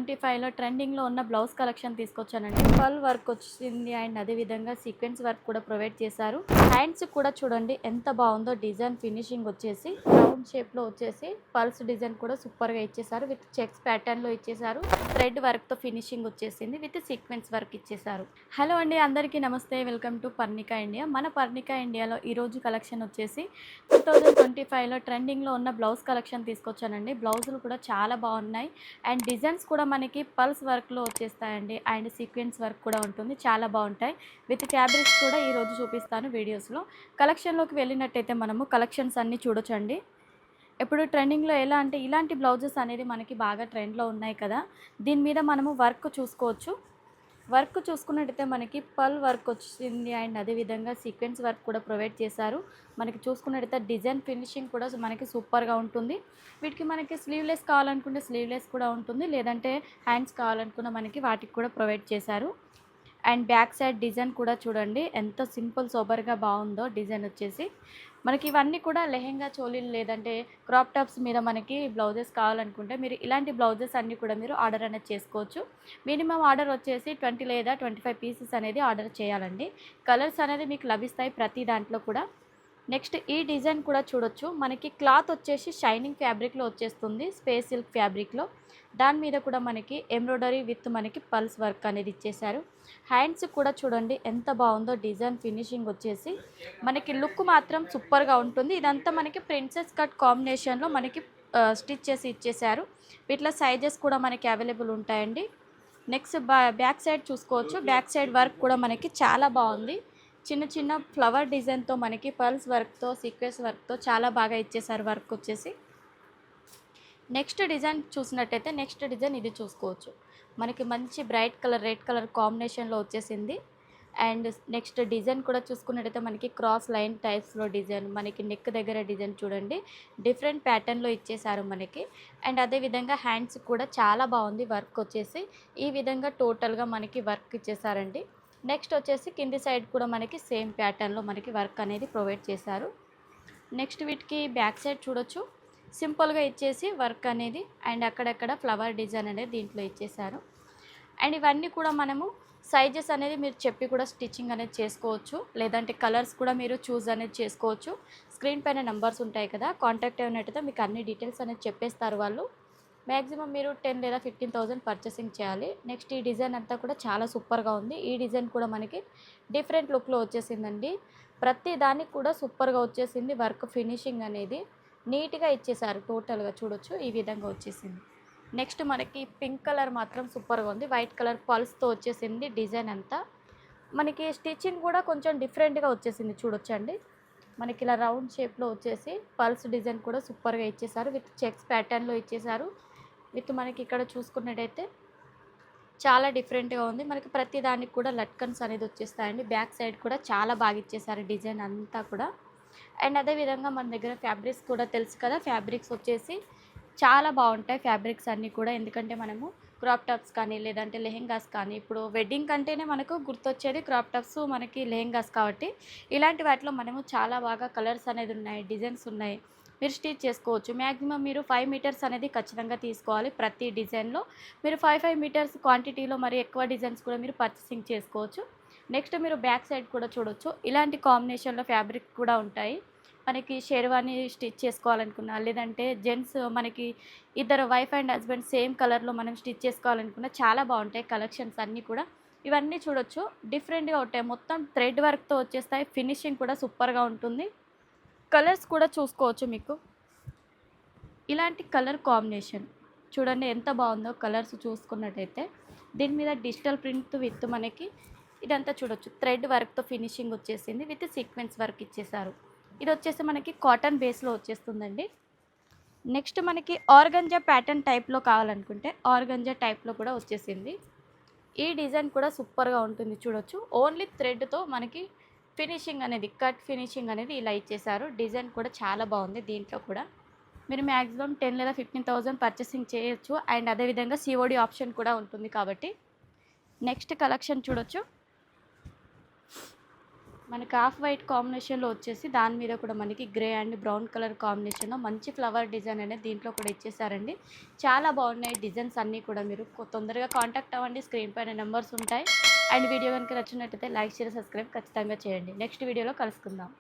2025లో ట్రెండింగ్లో ఉన్న blouse collection తీసుకొచ్చానండి. పర్ల్ వర్క్ వచ్చింది అండ్ అదేవిధంగా సీక్వెన్స్ వర్క్ కూడా ప్రొవైడ్ చేశారు. హ్యాండ్స్ కూడా చూడండి ఎంత బాగుందో, డిజైన్ ఫినిషింగ్ వచ్చేసి రౌండ్ షేప్లో వచ్చేసి పల్స్ డిజైన్ కూడా సూపర్గా ఇచ్చేసారు. విత్ చెక్స్ ప్యాటర్న్లో ఇచ్చేసారు. థ్రెడ్ వర్క్తో ఫినిషింగ్ వచ్చేసింది. విత్ సీక్వెన్స్ వర్క్ ఇచ్చేసారు. హలో అండి, అందరికీ నమస్తే. Welcome to Parnika India. మన పర్ణికా ఇండియాలో ఈరోజు కలెక్షన్ వచ్చేసి 2025లో ట్రెండింగ్లో ఉన్న బ్లౌజ్ కలెక్షన్ తీసుకొచ్చానండి. బ్లౌజులు కూడా చాలా బాగున్నాయి అండ్ డిజైన్స్ కూడా మనకి పల్స్ వర్క్లో వచ్చేస్తాయండి. అండ్ సీక్వెన్స్ వర్క్ కూడా ఉంటుంది, చాలా బాగుంటాయి. విత్ ఫ్యాబ్రిక్స్ కూడా ఈరోజు చూపిస్తాను వీడియోస్లో. కలెక్షన్లోకి వెళ్ళినట్టయితే మనము కలెక్షన్స్ అన్నీ చూడొచ్చండి. ఇప్పుడు ట్రెండింగ్లో ఎలా అంటే ఇలాంటి బ్లౌజెస్ అనేది మనకి బాగా ట్రెండ్లో ఉన్నాయి కదా. దీని మీద మనము వర్క్ చూసుకోవచ్చు. వర్క్ చూసుకున్నట్టయితే మనకి పర్ల్ వర్క్ వచ్చింది అండ్ అదేవిధంగా సీక్వెన్స్ వర్క్ కూడా ప్రొవైడ్ చేశారు. మనకి చూసుకున్నట్టయితే డిజైన్ ఫినిషింగ్ కూడా మనకి సూపర్గా ఉంటుంది. వీటికి మనకి స్లీవ్లెస్ కావాలనుకుంటే స్లీవ్లెస్ కూడా ఉంటుంది, లేదంటే హ్యాండ్స్ కావాలనుకున్న మనకి వాటికి కూడా ప్రొవైడ్ చేశారు. అండ్ బ్యాక్ సైడ్ డిజైన్ కూడా చూడండి ఎంత సింపుల్ సోబర్గా బాగుందో. డిజైన్ వచ్చేసి మనకి ఇవన్నీ కూడా లెహెంగా చోలీలు లేదంటే క్రాప్ టాప్స్ మీద మనకి బ్లౌజెస్ కావాలనుకుంటే మీరు ఇలాంటి బ్లౌజెస్ అన్నీ కూడా మీరు ఆర్డర్ అనేది చేసుకోవచ్చు. మినిమం ఆర్డర్ వచ్చేసి 20 లేదా 25 పీసెస్ అనేది ఆర్డర్ చేయాలండి. కలర్స్ అనేది మీకు లభిస్తాయి ప్రతి దాంట్లో కూడా. నెక్స్ట్ ఈ డిజైన్ కూడా చూడొచ్చు. మనకి క్లాత్ వచ్చేసి షైనింగ్ ఫ్యాబ్రిక్లో వచ్చేస్తుంది, స్పేస్ సిల్క్ ఫ్యాబ్రిక్లో. దాని మీద కూడా మనకి ఎంబ్రాయిడరీ విత్ మనకి పల్స్ వర్క్ అనేది ఇచ్చేసారు. హ్యాండ్స్ కూడా చూడండి ఎంత బాగుందో. డిజైన్ ఫినిషింగ్ వచ్చేసి మనకి లుక్ మాత్రం సూపర్గా ఉంటుంది. ఇదంతా మనకి ప్రిన్సెస్ కట్ కాంబినేషన్లో మనకి స్టిచ్ చేసి ఇచ్చేసారు. వీటిలో సైజెస్ కూడా మనకి అవైలబుల్ ఉంటాయండి. నెక్స్ట్ బ్యాక్ సైడ్ చూసుకోవచ్చు. బ్యాక్ సైడ్ వర్క్ కూడా మనకి చాలా బాగుంది. చిన్న చిన్న ఫ్లవర్ డిజైన్తో మనకి పర్ల్స్ వర్క్తో సీక్వెన్స్ వర్క్తో చాలా బాగా ఇచ్చేసారు వర్క్ వచ్చేసి. నెక్స్ట్ డిజైన్ చూసినట్టయితే నెక్స్ట్ డిజైన్ ఇది చూసుకోవచ్చు. మనకి మంచి బ్రైట్ కలర్ రెడ్ కలర్ కాంబినేషన్లో వచ్చేసింది. అండ్ నెక్స్ట్ డిజైన్ కూడా చూసుకున్నట్టయితే మనకి క్రాస్ లైన్ టైప్స్లో డిజైన్, మనకి నెక్ దగ్గర డిజైన్ చూడండి డిఫరెంట్ ప్యాటర్న్లో ఇచ్చేసారు మనకి. అండ్ అదేవిధంగా హ్యాండ్స్ కూడా చాలా బాగుంది వర్క్ వచ్చేసి. ఈ విధంగా టోటల్గా మనకి వర్క్ ఇచ్చేసారండి. నెక్స్ట్ వచ్చేసి కింది సైడ్ కూడా మనకి సేమ్ ప్యాటర్న్లో మనకి వర్క్ అనేది ప్రొవైడ్ చేశారు. నెక్స్ట్ వీటికి బ్యాక్ సైడ్ చూడొచ్చు, సింపుల్గా ఇచ్చేసి వర్క్ అనేది అండ్ అక్కడక్కడ ఫ్లవర్ డిజైన్ అనేది దీంట్లో ఇచ్చేసారు. అండ్ ఇవన్నీ కూడా మనము సైజెస్ అనేది మీరు చెప్పి కూడా స్టిచ్చింగ్ అనేది చేసుకోవచ్చు, లేదంటే కలర్స్ కూడా మీరు చూస్ అనేది చేసుకోవచ్చు. స్క్రీన్ పైన నెంబర్స్ ఉంటాయి కదా, కాంటాక్ట్ అయినట్టయితే మీకు అన్ని డీటెయిల్స్ అనేది చెప్పేస్తారు వాళ్ళు. మ్యాక్సిమం మీరు 10 లేదా 15,000 పర్చేసింగ్ చేయాలి. నెక్స్ట్ ఈ డిజైన్ అంతా కూడా చాలా సూపర్గా ఉంది. ఈ డిజైన్ కూడా మనకి డిఫరెంట్ లుక్లో వచ్చేసిందండి. ప్రతి దానికి కూడా సూపర్గా వచ్చేసింది. వర్క్ ఫినిషింగ్ అనేది నీట్గా ఇచ్చేసారు. టోటల్గా చూడొచ్చు ఈ విధంగా వచ్చేసింది. నెక్స్ట్ మనకి పింక్ కలర్ మాత్రం సూపర్గా ఉంది. వైట్ కలర్ పల్స్తో వచ్చేసింది డిజైన్ అంతా. మనకి స్టిచ్చింగ్ కూడా కొంచెం డిఫరెంట్గా వచ్చేసింది చూడొచ్చండి. మనకి ఇలా రౌండ్ షేప్లో వచ్చేసి పల్స్ డిజైన్ కూడా సూపర్గా ఇచ్చేసారు. విత్ చెక్స్ ప్యాటర్న్లో ఇచ్చేసారు. విత్ మనకి ఇక్కడ చూసుకున్నట్టయితే చాలా డిఫరెంట్గా ఉంది. మనకి ప్రతి దానికి కూడా లట్కన్స్ అనేది వచ్చేస్తాయండి. బ్యాక్ సైడ్ కూడా చాలా బాగా ఇచ్చేసారు డిజైన్ అంతా కూడా. అండ్ అదేవిధంగా మన దగ్గర ఫ్యాబ్రిక్స్ కూడా తెలుసు కదా, ఫ్యాబ్రిక్స్ వచ్చేసి చాలా బాగుంటాయి ఫ్యాబ్రిక్స్ అన్నీ కూడా. ఎందుకంటే మనము క్రాప్ టాప్స్ కానీ లేదంటే లెహెంగాస్ కానీ, ఇప్పుడు వెడ్డింగ్ కంటేనే మనకు గుర్తొచ్చేది క్రాప్ టాప్స్ మనకి లెహెంగాస్ కాబట్టి ఇలాంటి వాటిలో మనము చాలా బాగా కలర్స్ అనేది ఉన్నాయి, డిజైన్స్ ఉన్నాయి, మీరు స్టిచ్ చేసుకోవచ్చు. మ్యాక్సిమం మీరు 5 మీటర్స్ అనేది ఖచ్చితంగా తీసుకోవాలి. ప్రతి డిజైన్లో మీరు 5 మీటర్స్ క్వాంటిటీలో మరి ఎక్కువ డిజైన్స్ కూడా మీరు పర్చేసింగ్ చేసుకోవచ్చు. నెక్స్ట్ మీరు బ్యాక్ సైడ్ కూడా చూడొచ్చు. ఇలాంటి కాంబినేషన్లో ఫ్యాబ్రిక్ కూడా ఉంటాయి. మనకి షేర్వాణి స్టిచ్ చేసుకోవాలనుకున్నా, లేదంటే జెంట్స్ మనకి ఇద్దరు వైఫ్ అండ్ హస్బెండ్ సేమ్ కలర్లో మనం స్టిచ్ చేసుకోవాలనుకున్నా చాలా బాగుంటాయి కలెక్షన్స్ అన్నీ కూడా. ఇవన్నీ చూడొచ్చు, డిఫరెంట్గా ఉంటాయి. మొత్తం థ్రెడ్ వర్క్తో వచ్చేస్తాయి. ఫినిషింగ్ కూడా సూపర్గా ఉంటుంది. కలర్స్ కూడా చూసుకోవచ్చు. మీకు ఇలాంటి కలర్ కాంబినేషన్ చూడండి ఎంత బాగుందో. కలర్స్ చూసుకున్నట్టయితే దీని మీద డిజిటల్ ప్రింట్ విత్ మనకి ఇదంతా చూడొచ్చు. థ్రెడ్ వర్క్తో ఫినిషింగ్ వచ్చేసింది. విత్ సీక్వెన్స్ వర్క్ ఇచ్చేసారు. ఇది వచ్చేసి మనకి కాటన్ బేస్లో వచ్చేస్తుందండి. నెక్స్ట్ మనకి ఆర్గంజా ప్యాటర్న్ టైప్లో కావాలనుకుంటే ఆర్గంజా టైప్లో కూడా వచ్చేసింది. ఈ డిజైన్ కూడా సూపర్గా ఉంటుంది చూడొచ్చు. ఓన్లీ థ్రెడ్తో మనకి ఫినిషింగ్ అనేది కట్ ఫినిషింగ్ అనేది ఇలా ఇచ్చేసారు. డిజైన్ కూడా చాలా బాగుంది. దీంట్లో కూడా మీరు మ్యాక్సిమం 10 లేదా 15,000 పర్చేసింగ్ చేయొచ్చు. అండ్ అదేవిధంగా సిఓడి ఆప్షన్ కూడా ఉంటుంది కాబట్టి. నెక్స్ట్ కలెక్షన్ చూడొచ్చు. మనకి ఆఫ్ వైట్ కాంబినేషన్లో వచ్చేసి దాని మీద కూడా మనకి గ్రే అండ్ బ్రౌన్ కలర్ కాంబినేషన్లో మంచి ఫ్లవర్ డిజైన్ అనేది దీంట్లో కూడా ఇచ్చేసారండి. చాలా బాగున్నాయి డిజైన్స్ అన్నీ కూడా. మీరు తొందరగా కాంటాక్ట్ అవ్వండి, స్క్రీన్ పైన నెంబర్స్ ఉంటాయి. అండ్ వీడియో కనుక నచ్చినట్టయితే లైక్, షేర్, సబ్స్క్రైబ్ ఖచ్చితంగా చేయండి. నెక్స్ట్ వీడియోలో కలుసుకుందాం.